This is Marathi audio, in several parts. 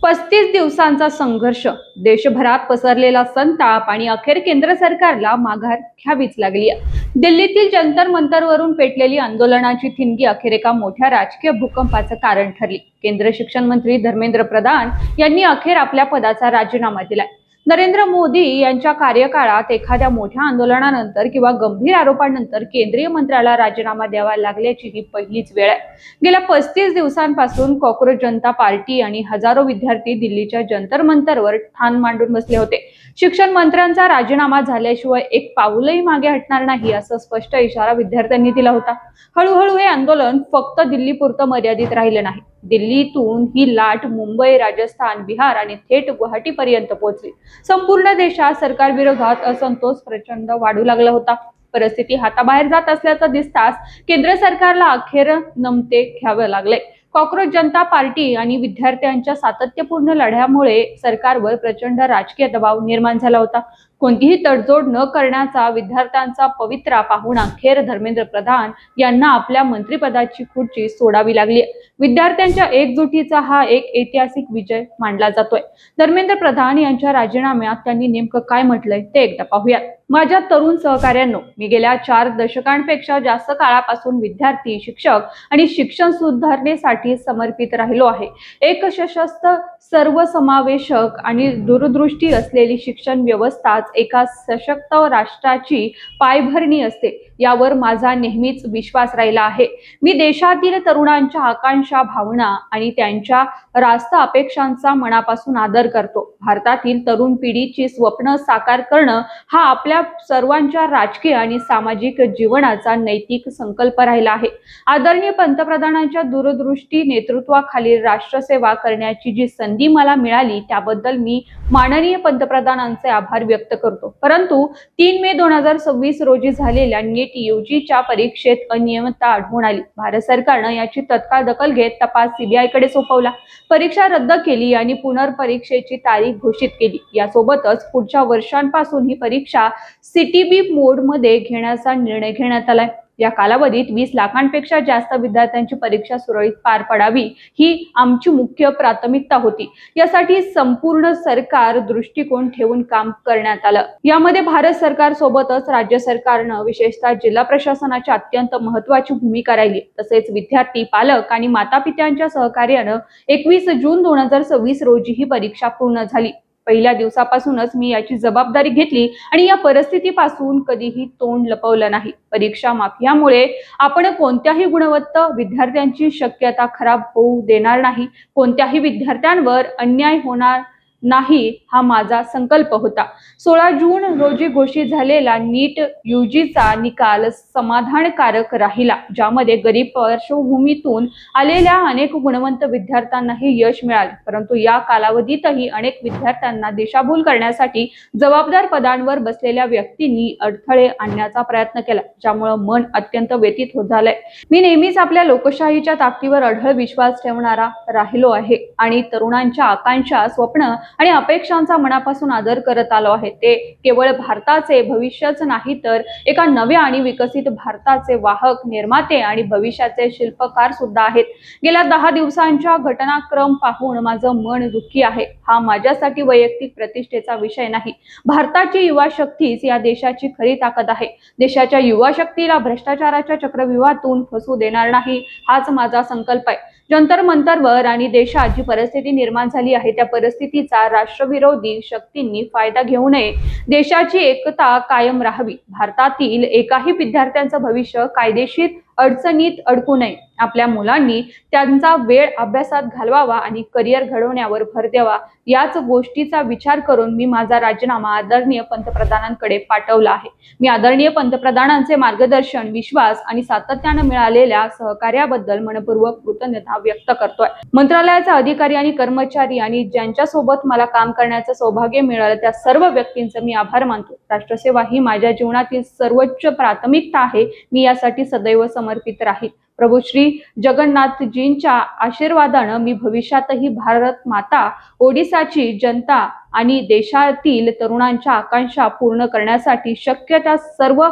35 दिवसांचा संघर्ष, देशभरात पसरलेला संताप आणि अखेर केंद्र सरकारला माघार घ्यावीच लागली आहे. दिल्लीतील जंतर मंतरवरून पेटलेली आंदोलनाची ठिणगी अखेर एका मोठ्या राजकीय भूकंपाचं कारण ठरली. केंद्र शिक्षण मंत्री धर्मेंद्र प्रधान यांनी अखेर आपल्या पदाचा राजीनामा दिलाय. नरेंद्र मोदी यांच्या कार्यकाळात एखाद्या मोठ्या आंदोलनानंतर किंवा गंभीर आरोपांनंतर केंद्रीय मंत्र्याला राजीनामा द्यावा लागल्याची ही पहिलीच वेळ आहे. गेल्या 35 दिवसांपासून कॉक्रोच जनता पार्टी आणि हजारो विद्यार्थी दिल्लीच्या जंतर मंतरवर ठाण मांडून बसले होते. शिक्षण मंत्र्यांचा राजीनामा झाल्याशिवाय एक पाऊलही मागे हटणार नाही असा स्पष्ट इशारा विद्यार्थ्यांनी दिला होता. हळूहळू हे आंदोलन फक्त दिल्लीपुरतं मर्यादित राहिलं नाही. दिल्लीतून ही लाट मुंबई, राजस्थान, बिहार आणि थेट गुवाहाटीपर्यंत पोहोचली. संपूर्ण देशात सरकारविरोधात असंतोष प्रचंड वाढू लागला होता. परिस्थिती हाताबाहेर जात असल्याचं दिसताच केंद्र सरकारला अखेर नमते घ्यावे लागले. कॉक्रोच जनता पार्टी आणि विद्यार्थ्यांच्या सातत्यपूर्ण लढ्यामुळे सरकारवर प्रचंड राजकीय दबाव निर्माण झाला होता. कोणतीही तडजोड न करण्याचा विद्यार्थ्यांचा पवित्रा पाहून अखेर धर्मेंद्र प्रधान यांना आपल्या मंत्रिपदाची खुर्ची सोडावी लागली. विद्यार्थ्यांच्या एकजुटीचा हा एक ऐतिहासिक विजय मानला जातोय. धर्मेंद्र प्रधान यांच्या राजीनाम्यात त्यांनी नेमकं काय म्हटलंय ते एकदा पाहूयात. माझ्या तरुण सहकाऱ्यांनो, मी गेल्या 4 दशकांपेक्षा जास्त काळापासून विद्यार्थी, शिक्षक आणि शिक्षण सुधारणेसाठी समर्पित राहिलो आहे. एक सशक्त, सर्वसमावेशक आणि दूरदृष्टी असलेली शिक्षण व्यवस्थाच एका सशक्त राष्ट्राची पायभरणी असते, यावर माझा नेहमीच विश्वास राहिला आहे. मी देशातील तरुणांच्या आकांक्षा, भावना आणि त्यांच्या रास्त अपेक्षांचा मनापासून आदर करतो. भारतातील तरुण पिढीची स्वप्न साकार करणं हा आपल्या सर्वांच्या राजकीय आणि सामाजिक जीवनाचा नैतिक संकल्प राहिला आहे. आदरणीय पंतप्रधानांच्या दूरदृष्टी नेतृत्वाखाली राष्ट्रसेवा करण्याची जी संधी मला मिळाली त्याबद्दल मी माननीय पंतप्रधानांचे आभार व्यक्त करतो. परंतु 3 मे 2026 रोजी झालेल्या नीट यूजीच्या परीक्षेत अनियमितता आढळून आली. भारत सरकारनं याची तत्काळ दखल घेत तपास सीबीआय कडे सोपवला. परीक्षा रद्द केली आणि पुनर्परीक्षेची तारीख घोषित केली. यासोबतच पुढच्या वर्षांपासून ही परीक्षा सीटीबी मोड मध्ये घेण्याचा निर्णय घेण्यात आलाय. या कालावधीत 20 लाखांपेक्षा जास्त विद्यार्थ्यांची परीक्षा सुरळीत पार पडावी ही आमची मुख्य प्राथमिकता होती. यासाठी संपूर्ण सरकार दृष्टिकोन ठेवून काम करण्यात आलं. यामध्ये भारत सरकार सोबतच राज्य सरकारनं विशेषतः जिल्हा प्रशासनाची अत्यंत महत्त्वाची भूमिका राहिली. तसेच विद्यार्थी, पालक आणि मातापित्यांच्या सहकार्यानं 21 जून 2026 रोजी ही परीक्षा पूर्ण झाली. पहिल्या दिवसापासूनच मी याची जबाबदारी घेतली आणि या परिस्थितीपासून कधीही तोंड लपवलं नाही. परीक्षा माफियामुळे आपण कोणत्याही गुणवत्त विद्यार्थ्यांची शक्यता खराब होऊ देणार नाही. कोणत्याही विद्यार्थ्यांवर अन्याय होणार नाही हा माझा संकल्प होता. 16 जून रोजी घोषित झालेला नीट यूजीचा निकाल समाधानकारक राहिला, ज्यामध्ये गरीब पार्श्वभूमीतून आलेल्या अनेक गुणवंत विद्यार्थ्यांनाही यश मिळाले. परंतु या कालावधीतही अनेक विद्यार्थ्यांना दिशाभूल करण्यासाठी जबाबदार पदांवर बसलेल्या व्यक्तींनी अडथळे आणण्याचा प्रयत्न केला, ज्यामुळे मन अत्यंत व्यथित होत झालंय. मी नेहमीच आपल्या लोकशाहीच्या ताकदीवर अढळ विश्वास ठेवणारा राहिलो आहे आणि तरुणांच्या आकांक्षा, स्वप्न आणि अपेक्षांचा मनापासून आदर करत आलो आहे. ते केवळ भारताचे भविष्यच नाही तर एका नव्या आणि विकसित भारताचे वाहक, निर्माते आणि भविष्याचे शिल्पकार सुद्धा आहेत. गेल्या 10 दिवसांच्या घटनाक्रम पाहून माझं मन दुःखी आहे. हा माझ्यासाठी वैयक्तिक प्रतिष्ठेचा विषय नाही. भारताची युवा शक्तीच या देशाची खरी ताकद आहे. देशाच्या युवा शक्तीला भ्रष्टाचाराच्या चक्रव्यूहातून फसू देणार नाही हाच माझा संकल्प आहे. जंतर मंतरवर आणि देशात जी परिस्थिती निर्माण झाली आहे त्या परिस्थितीचा राष्ट्रविरोधी शक्तींनी फायदा घेऊ नये. देशाची एकता कायम राहावी. भारतातील एकाही विद्यार्थ्यांचं भविष्य कायदेशीर अडचणीत अडकू नये. आपल्या मुलांनी त्यांचा वेळ अभ्यासात घालवावा आणि करिअर घडवण्यावर भर द्यावा. याच गोष्टीचा विचार करून मी माझा राजीनामा आदरणीय पंतप्रधानांकडे पाठवला आहे. मी आदरणीय पंतप्रधानांचे मार्गदर्शन, विश्वास आणि सातत्याने मिळालेल्या सहकार्याबद्दल मनपूर्वक कृतज्ञता व्यक्त करतोय. मंत्रालयाचे अधिकारी आणि कर्मचारी आणि ज्यांच्यासोबत मला काम करण्याचं सौभाग्य मिळालं त्या सर्व व्यक्तींचे मी आभार मानतो. राष्ट्रसेवा ही माझ्या जीवनातील सर्वोच्च प्राथमिकता आहे. मी यासाठी सदैव समर्पित राहील. प्रभू श्री जगन्नाथजींच्या आशीर्वादानं मी भविष्यातही भारत माता, ओडिसाची जनता आणि देशातील तरुणांच्या आकांक्षा पूर्ण करण्यासाठी शक्य त्या सर्व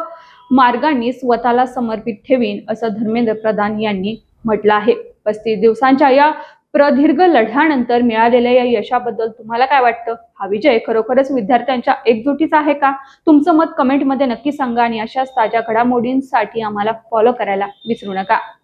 मार्गांनी स्वतःला समर्पित ठेवीन, असं धर्मेंद्र प्रधान यांनी म्हटलं आहे. 35 दिवसांच्या या प्रदीर्घ लढ्यानंतर मिळालेल्या या यशाबद्दल तुम्हाला काय वाटतं? हा विजय खरोखरच विद्यार्थ्यांच्या एकजुटीचा आहे का? तुमचं मत कमेंटमध्ये नक्की सांगा आणि अशाच ताज्या घडामोडींसाठी आम्हाला फॉलो करायला विसरू नका.